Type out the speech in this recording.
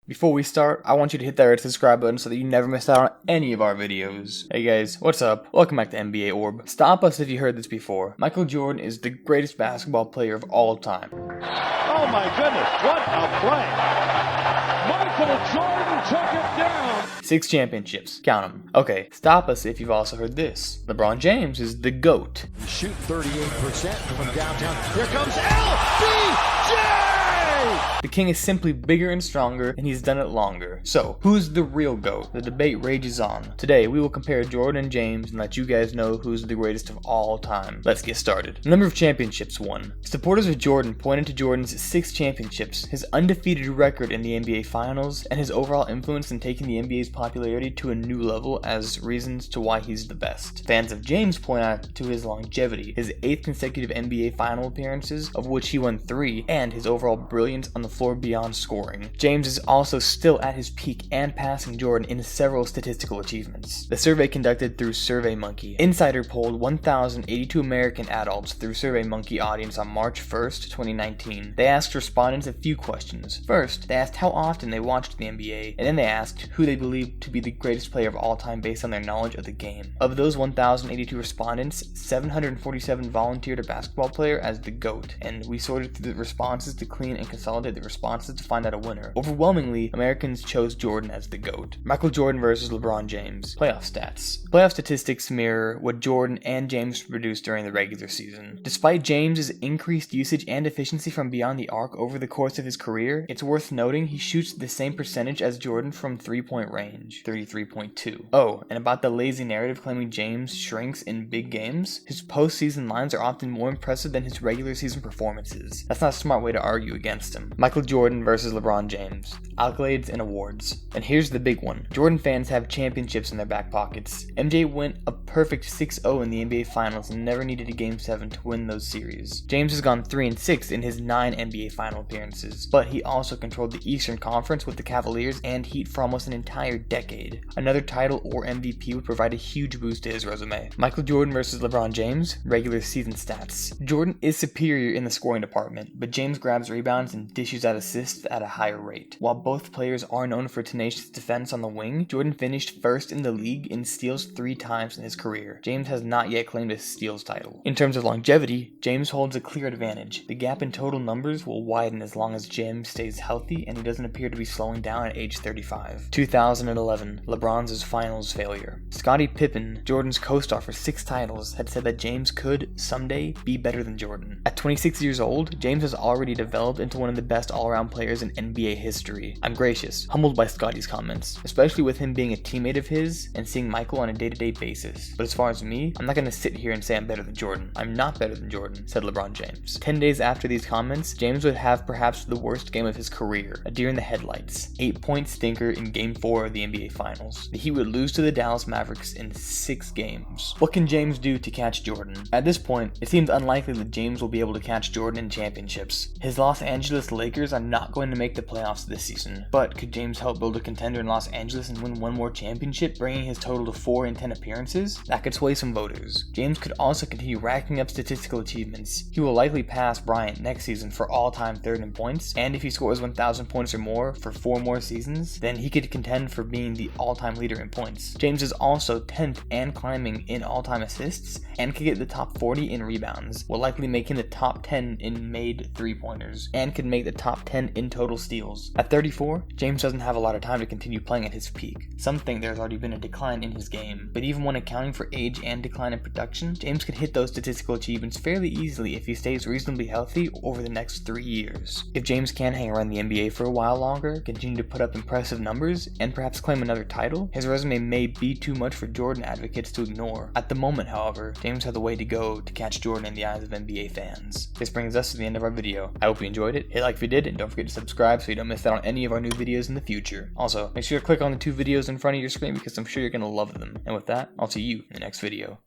Before we start, I want you to hit that red subscribe button so that you never miss out on any of our videos. Hey guys, what's up? Welcome back to NBA Orb. Stop us if you heard this before. Michael Jordan is the greatest basketball player of all time. Oh my goodness, what a play! Michael Jordan took it down! 6 championships. Count them. Okay, stop us if you've also heard this. LeBron James is the GOAT. Shoot 38% from downtown. Here comes LBJ! The king is simply bigger and stronger, and he's done it longer. So, who's the real GOAT? The debate rages on. Today, we will compare Jordan and James and let you guys know who's the greatest of all time. Let's get started. Number of championships won. Supporters of Jordan pointed to Jordan's 6 championships, his undefeated record in the NBA Finals, and his overall influence in taking the NBA's popularity to a new level as reasons to why he's the best. Fans of James point out to his longevity, his 8th consecutive NBA Final appearances, of which he won 3, and his overall brilliance on the floor beyond scoring. James is also still at his peak and passing Jordan in several statistical achievements. The survey conducted through SurveyMonkey. Insider polled 1,082 American adults through SurveyMonkey audience on March 1st, 2019. They asked respondents a few questions. First, they asked how often they watched the NBA, and then they asked who they believed to be the greatest player of all time based on their knowledge of the game. Of those 1,082 respondents, 747 volunteered a basketball player as the GOAT, and we sorted through the responses to clean and consolidate the responses to find out a winner. Overwhelmingly, Americans chose Jordan as the GOAT. Michael Jordan versus LeBron James. Playoff stats. Playoff statistics mirror what Jordan and James produced during the regular season. Despite James's increased usage and efficiency from beyond the arc over the course of his career, it's worth noting he shoots the same percentage as Jordan from 3-point range, 33.2. Oh, and about the lazy narrative claiming James shrinks in big games, his postseason lines are often more impressive than his regular season performances. That's not a smart way to argue against him. Michael Jordan versus LeBron James. Accolades and awards. And here's the big one. Jordan fans have championships in their back pockets. MJ went a perfect 6-0 in the NBA Finals and never needed a Game 7 to win those series. James has gone 3-6 in his 9 NBA Final appearances, but he also controlled the Eastern Conference with the Cavaliers and Heat for almost an entire decade. Another title or MVP would provide a huge boost to his resume. Michael Jordan versus LeBron James. Regular season stats. Jordan is superior in the scoring department, but James grabs rebounds and dishes out assists at a higher rate. While both players are known for tenacious defense on the wing, Jordan finished first in the league in steals 3 times in his career. James has not yet claimed a steals title. In terms of longevity, James holds a clear advantage. The gap in total numbers will widen as long as James stays healthy and he doesn't appear to be slowing down at age 35. 2011, LeBron's finals failure. Scottie Pippen, Jordan's co-star for 6 titles, had said that James could, someday, be better than Jordan. At 26 years old, James has already developed into one of the best all-around players in NBA history. I'm gracious, humbled by Scottie's comments, especially with him being a teammate of his and seeing Michael on a day-to-day basis. But as far as me, I'm not going to sit here and say I'm better than Jordan. I'm not better than Jordan, said LeBron James. 10 days after these comments, James would have perhaps the worst game of his career, a deer in the headlights. 8-point stinker in Game 4 of the NBA Finals. The Heat would lose to the Dallas Mavericks in 6 games. What can James do to catch Jordan? At this point, it seems unlikely that James will be able to catch Jordan in championships. His Los Angeles Lakers are not going to make the playoffs this season, but could James help build a contender in Los Angeles and win one more championship, bringing his total to 4 in 10 appearances? That could sway some voters. James could also continue racking up statistical achievements. He will likely pass Bryant next season for all-time 3rd in points, and if he scores 1,000 points or more for 4 more seasons, then he could contend for being the all-time leader in points. James is also 10th and climbing in all-time assists, and could get the top 40 in rebounds, will likely make him the top 10 in made 3-pointers, and could make the top 10 in total steals. At 34, James doesn't have a lot of time to continue playing at his peak. Some think there's already been a decline in his game, but even when accounting for age and decline in production, James could hit those statistical achievements fairly easily if he stays reasonably healthy over the next 3 years. If James can hang around the NBA for a while longer, continue to put up impressive numbers, and perhaps claim another title, his resume may be too much for Jordan advocates to ignore. At the moment, however, James has a way to go to catch Jordan in the eyes of NBA fans. This brings us to the end of our video. I hope you enjoyed it. Hit like if you did, and don't forget to subscribe so you don't miss out on any of our new videos in the future. Also, make sure to click on the 2 videos in front of your screen because I'm sure you're going to love them. And with that, I'll see you in the next video.